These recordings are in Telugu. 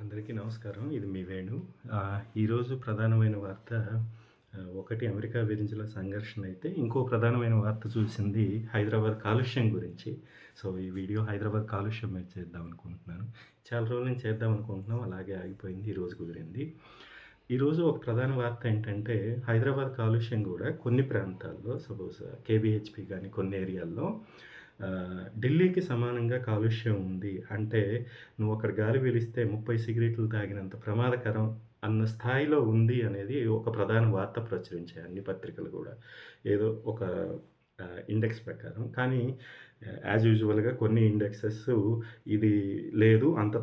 అందరికీ నమస్కారం. ఇది మీ వేణు. ఈరోజు ప్రధానమైన వార్త ఒకటి అమెరికా విధించిన సంఘర్షణ అయితే, ఇంకో ప్రధానమైన వార్త చూసింది హైదరాబాద్ కాలుష్యం గురించి. సో, ఈ వీడియో హైదరాబాద్ కాలుష్యం మీద చేద్దాం అనుకుంటున్నాను. చాలా రోజుల నుంచి చేద్దాం అనుకుంటున్నాం. అలాగే ఆగిపోయింది. ఈరోజు కుదిరింది. ఈరోజు ఒక ప్రధాన వార్త ఏంటంటే, హైదరాబాద్ కాలుష్యం కూడా కొన్ని ప్రాంతాల్లో సపోజ్ కేబీహెచ్‌పీ గాని కొన్ని ఏరియాల్లో ఢిల్లీకి సమానంగా కాలుష్యం ఉంది. అంటే నువ్వు అక్కడ గాలి పీలిస్తే 30 సిగరెట్లు తాగినంత ప్రమాదకరం అన్న స్థాయిలో ఉంది అనేది ఒక ప్రధాన వార్త ప్రచురించాయి అన్ని పత్రికలు గూడా. ఏదో ఒక ఇండెక్స్ ప్రకారం. కానీ యాజ్ యూజువల్‌గా కొన్ని ఇండెక్సెస్ ఇది లేదు, అంత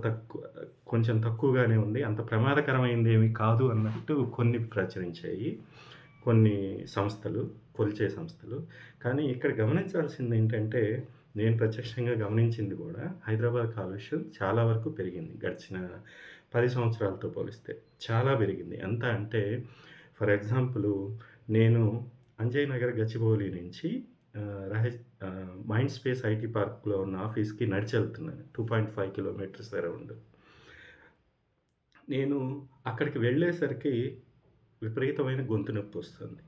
కొంచెం తక్కువగానే ఉంది, అంత ప్రమాదకరమైందేమీ కాదు అన్నట్టు కొన్ని ప్రచురించాయి. కొన్ని సంస్థలు, కొలిచే సంస్థలు. కానీ ఇక్కడ గమనించాల్సిందేంటంటే, నేను ప్రత్యక్షంగా గమనించింది గూడా, హైదరాబాద్ కాలుష్యం చాలా వరకు పెరిగింది. గడిచిన 10 సంవత్సరాలతో పోలిస్తే. చాలా పెరిగింది. ఎంత అంటే, ఫర్ ఎగ్జాంపులు నేను అంజయ్ నగర్ గచ్చిబౌలి నుంచి మైండ్ స్పేస్ ఐటీ పార్క్‌లో ఉన్న ఆఫీస్‌కి నడిచెళ్తున్నాను. 2.5 కిలోమీటర్స్ అరౌండ్. నేను అక్కడికి వెళ్ళేసరికి విపరీతమైన గొంతు నొప్పొస్తుంది.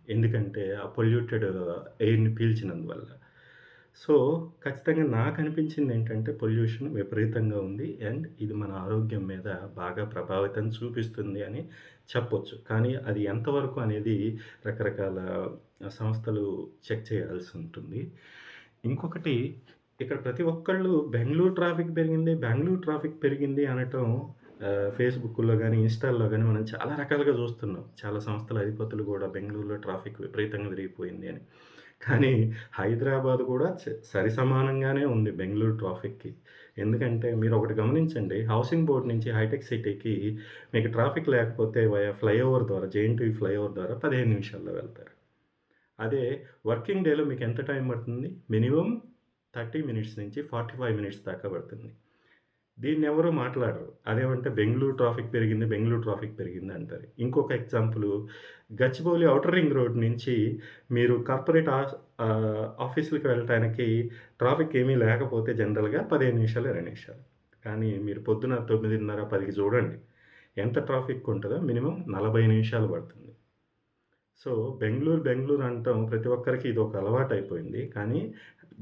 ఎందుకంటే, ఆ పొల్యూటెడ్ ఎయిర్‌ని పీల్చినందువల్ల. సో, ఖచ్చితంగా నాకనిపించిందేంటంటే, పొల్యూషన్ విపరీతంగా ఉంది. అండ్ ఇది మన ఆరోగ్యం మీద బాగా ప్రభావితం చూపిస్తుంది అని చెప్పొచ్చు. కానీ అది ఎంతవరకు అనేది రకరకాల సంస్థలు చెక్ చేయాల్సి ఉంటుంది. ఇంకొకటి, ఇక్కడ ప్రతి ఒక్కళ్ళు బెంగుళూరు ట్రాఫిక్ పెరిగింది అనటం ఫేస్‌బుక్కుల్లో గాని, ఇన్‌స్టాల్లో గాని మనం చాలా రకాలుగా చూస్తున్నాం. చాలా సంస్థల అధిపతులు గూడా బెంగుళూరులో ట్రాఫిక్ విపరీతంగా పెరిగిపోయింది అని. కానీ హైదరాబాద్ గూడా సరిసమానంగానే ఉంది బెంగుళూరు ట్రాఫిక్‌కి. ఎందుకంటే మీరొకటి గమనించండి. హౌసింగ్ బోర్డ్ నుంచి హైటెక్ సిటీకి మీకు ట్రాఫిక్ లేకపోతే వయా ఫ్లైఓవర్ ద్వారా, జేఎన్‌టీయూ ఫ్లైఓవర్ ద్వారా 15 నిమిషాల్లో వెళ్తారు. అదే వర్కింగ్ డేలో మీకు ఎంత టైం పడుతుంది? మినిమమ్ 30 మినిట్స్ నుంచి 45 మినిట్స్ దాకా పడుతుంది. దీన్నెవరు మాట్లాడరు. అదేమంటే బెంగుళూరు ట్రాఫిక్ పెరిగింది అంటారు. ఇంకొక ఎగ్జాంపులు, గచ్చిబౌలి ఔటర్ రింగ్ రోడ్ నుంచి మీరు కార్పొరేట్ ఆఫీసులకి వెళ్ళటానికి ట్రాఫిక్ ఏమీ లేకపోతే జనరల్‌గా 15 నిమిషాలు, 20 నిమిషాలు. కానీ మీరు పొద్దున 9:30, 10కి చూడండి. ఎంత ట్రాఫిక్ ఉంటదో మినిమమ్ 40 నిమిషాలు పడుతుంది. సో, బెంగుళూరు అంటాం ప్రతి ఒక్కరికి ఇదొక అలవాటయిపోయింది. కానీ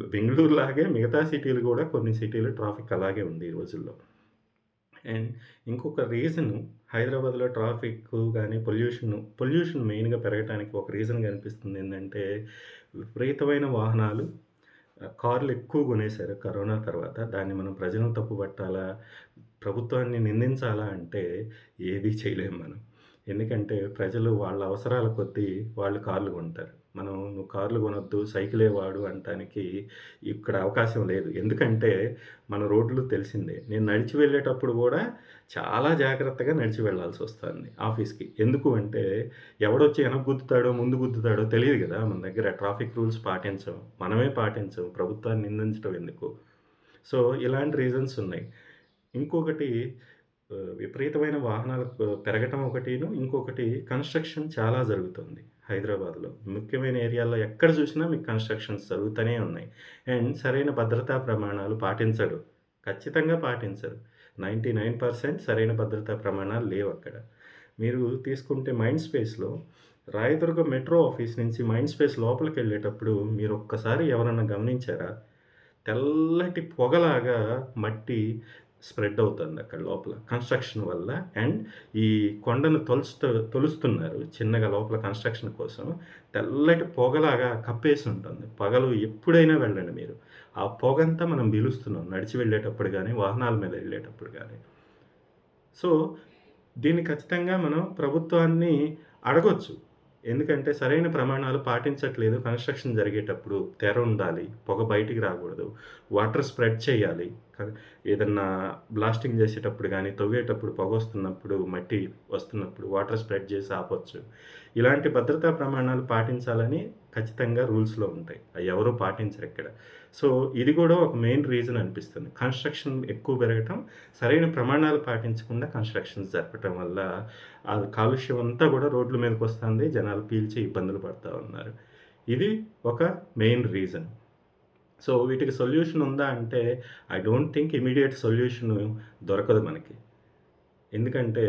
బెంగుళూరులాగే మిగతా సిటీలు గూడా కొన్ని సిటీలు ట్రాఫిక్ అలాగే ఉంది ఈ రోజుల్లో. అండ్ ఇంకొక రీజను హైదరాబాద్‌లో ట్రాఫిక్కు గాని, పొల్యూషన్ మెయిన్‌గా పెరగటానికి ఒక రీజన్ కనిపిస్తుంది ఏందంటే, విపరీతమైన వాహనాలు, కార్లు ఎక్కువ కొనేశారు కరోనా తర్వాత. దాన్ని మనం ప్రజలను తప్పుపట్టాలా, ప్రభుత్వాన్ని నిందించాలా అంటే ఏది చేయలేము మనం. ఎందుకంటే ప్రజలు వాళ్ళ అవసరాల కొద్దీ వాళ్ళు కార్లు కొంటారు. నువ్వు కార్లు కొనొద్దు, సైకిలే వాడు అనటానికి ఇక్కడ అవకాశం లేదు. ఎందుకంటే మన రోడ్లు తెలిసిందే. నేను నడిచి వెళ్ళేటప్పుడు గూడా చాలా జాగ్రత్తగా నడిచి వెళ్ళాల్సొస్తుంది ఆఫీస్‌కి. ఎందుకు అంటే ఎవడొచ్చి వెనక గుద్దుతాడో, ముందు గుద్దుతాడో తెలీదు గదా! మన దగ్గర ట్రాఫిక్ రూల్స్ పాటించం. మనమే పాటించం. ప్రభుత్వాన్ని నిందించడం ఎందుకు? సో, ఇలాంటి రీజన్స్ ఉన్నాయి. ఇంకొకటి, విపరీతమైన వాహనాలు పెరగటం ఒకటీను. ఇంకొకటి, కన్‌స్ట్రక్షన్ చాలా జరుగుతుంది హైదరాబాద్‌లో. ముఖ్యమైన ఏరియాల్లో ఎక్కడ చూసినా మీకు కన్‌స్ట్రక్షన్స్ జరుగుతూనే ఉన్నాయి. అండ్ సరైన భద్రతా ప్రమాణాలు పాటించడు. ఖచ్చితంగా పాటించరు. 99% సరైన భద్రతా ప్రమాణాలు లేవక్కడ. మీరు తీసుకుంటే మైండ్ స్పేస్‌లో రాయదుర్గం మెట్రో ఆఫీస్ నుంచి మైండ్ స్పేస్ లోపలికెళ్ళేటప్పుడు మీరొక్కసారి ఎవరన్నా గమనించారా? తెల్లటి పొగలాగా మట్టి స్ప్రెడ్ అవుతుందక్కడ లోపల కన్‌స్ట్రక్షన్ వల్ల. అండ్ ఈ కొండను తొలుస్తున్నారు చిన్నగా లోపల కన్‌స్ట్రక్షన్ కోసం. తెల్లటి పొగలాగా కప్పేసుంటుంది. పగలు ఎప్పుడైనా వెళ్ళండి మీరు. ఆ పొగంతా మనం పీలుస్తున్నాం నడిచి వెళ్ళేటప్పుడు గానీ, వాహనాల మీద వెళ్ళేటప్పుడు గానీ. సో, దీన్ని ఖచ్చితంగా మనం ప్రభుత్వాన్ని అడగొచ్చు. ఎందుకంటే సరైన ప్రమాణాలు పాటించట్లేదు. కన్‌స్ట్రక్షన్ జరిగేటప్పుడు తెరుండాలి. పొగ బయటికి రాకూడదు. వాటర్ స్ప్రెడ్ చేయాలి. ఏదన్నా బ్లాస్టింగ్ చేసేటప్పుడు గానీ, తవ్వేటప్పుడు పొగొస్తున్నప్పుడు, మట్టి వస్తున్నప్పుడు వాటర్ స్ప్రెడ్ చేసి ఆపొచ్చు. ఇలాంటి భద్రతా ప్రమాణాలు పాటించాలని ఖచ్చితంగా రూల్స్‌లో ఉంటాయి. అయి ఎవరు పాటించరిక్కడ. సో, ఇది గూడా ఒక మెయిన్ రీజన్ అనిపిస్తుంది. కన్‌స్ట్రక్షన్ ఎక్కువ పెరగటం, సరైన ప్రమాణాలు పాటించకుండా కన్‌స్ట్రక్షన్స్ జరపటం వల్ల ఆ కాలుష్యం అంతా గూడా రోడ్ల మీదకొస్తుంది. జనాలు పీల్చి ఇబ్బందులు పడతా ఉన్నారు. ఇది ఒక మెయిన్ రీజన్. సో, వీటికి సొల్యూషన్ ఉందా అంటే, I don't think immediate solution దొరకదు మనకి. ఎందుకంటే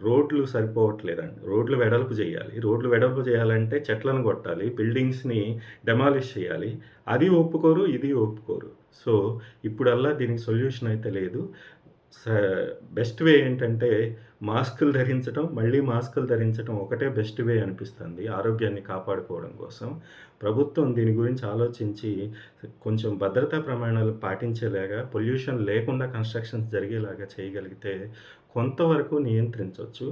రోడ్లు సరిపోవట్లేదండి. రోడ్లు వెడల్పు జేయాలి. రోడ్లు వెడల్పు జేయాలంటే చెట్లను గొట్టాలి. బిల్డింగ్స్‌ని డెమాలిష్ చేయాలి. అది ఒప్పుకోరు, ఇది ఒప్పుకోరు. సో, ఇప్పుడల్లా దీనికి సొల్యూషన్ అయితే లేదు. స బెస్ట్ వే ఏంటంటే మాస్కులు ధరించటం, మళ్ళీ మాస్కులు ధరించటం ఒకటే బెస్ట్ వే అనిపిస్తుంది ఆరోగ్యాన్ని కాపాడుకోవడం కోసం. ప్రభుత్వం దీని గురించి ఆలోచించి కొంచెం భద్రతా ప్రమాణాలు పాటించేలాగా, పొల్యూషన్ లేకుండా కన్‌స్ట్రక్షన్స్ జరిగేలాగా చేయగలిగితే కొంతవరకు నియంత్రించొచ్చు.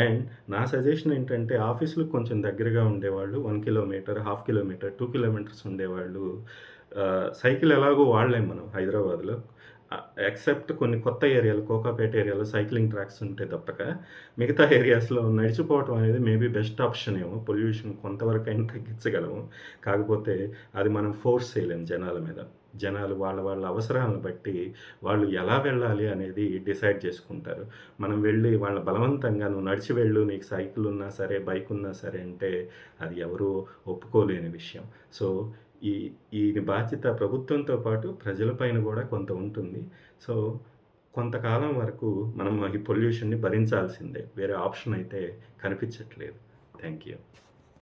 అండ్ నా సజెషన్ ఏంటంటే ఆఫీసులకు కొంచెం దగ్గరగా ఉండేవాళ్ళు 1 కిలోమీటర్, హాఫ్ కిలోమీటర్, 2 కిలోమీటర్స్ ఉండేవాళ్ళు సైకిల్ ఎలాగో వాడలేం మనం హైదరాబాద్‌లో. ఎక్సెప్ట్ కొన్ని కొత్త ఏరియాలు కోకాపేట ఏరియాలో సైక్లింగ్ ట్రాక్స్ ఉంటే తప్పక, మిగతా ఏరియాస్‌లో నడిచిపోవటం అనేది మేబీ బెస్ట్ ఆప్షన్ ఏమో. పొల్యూషన్ కొంతవరకైనా తగ్గించగలము. కాకపోతే అది మనం ఫోర్స్ చేయలేం జనాల మీద. జనాలు వాళ్ళ వాళ్ళ అవసరాలను బట్టి వాళ్ళు ఎలా వెళ్ళాలి అనేది డిసైడ్ చేసుకుంటారు. మనం వెళ్ళి వాళ్ళని బలవంతంగా "నువ్వు నడిచి వెళ్ళు, నీకు సైకిల్ ఉన్నా సరే, బైక్ ఉన్నా సరే" అంటే అది ఎవరు ఒప్పుకోలేని విషయం. సో, ఈ ఈ బాధ్యత ప్రభుత్వంతో పాటు ప్రజల పైన గూడా కొంత ఉంటుంది. సో, కొంతకాలం వరకు మనం ఈ పొల్యూషన్‌ని భరించాల్సిందే. వేరే ఆప్షన్ అయితే కనిపించట్లేదు. Thank you.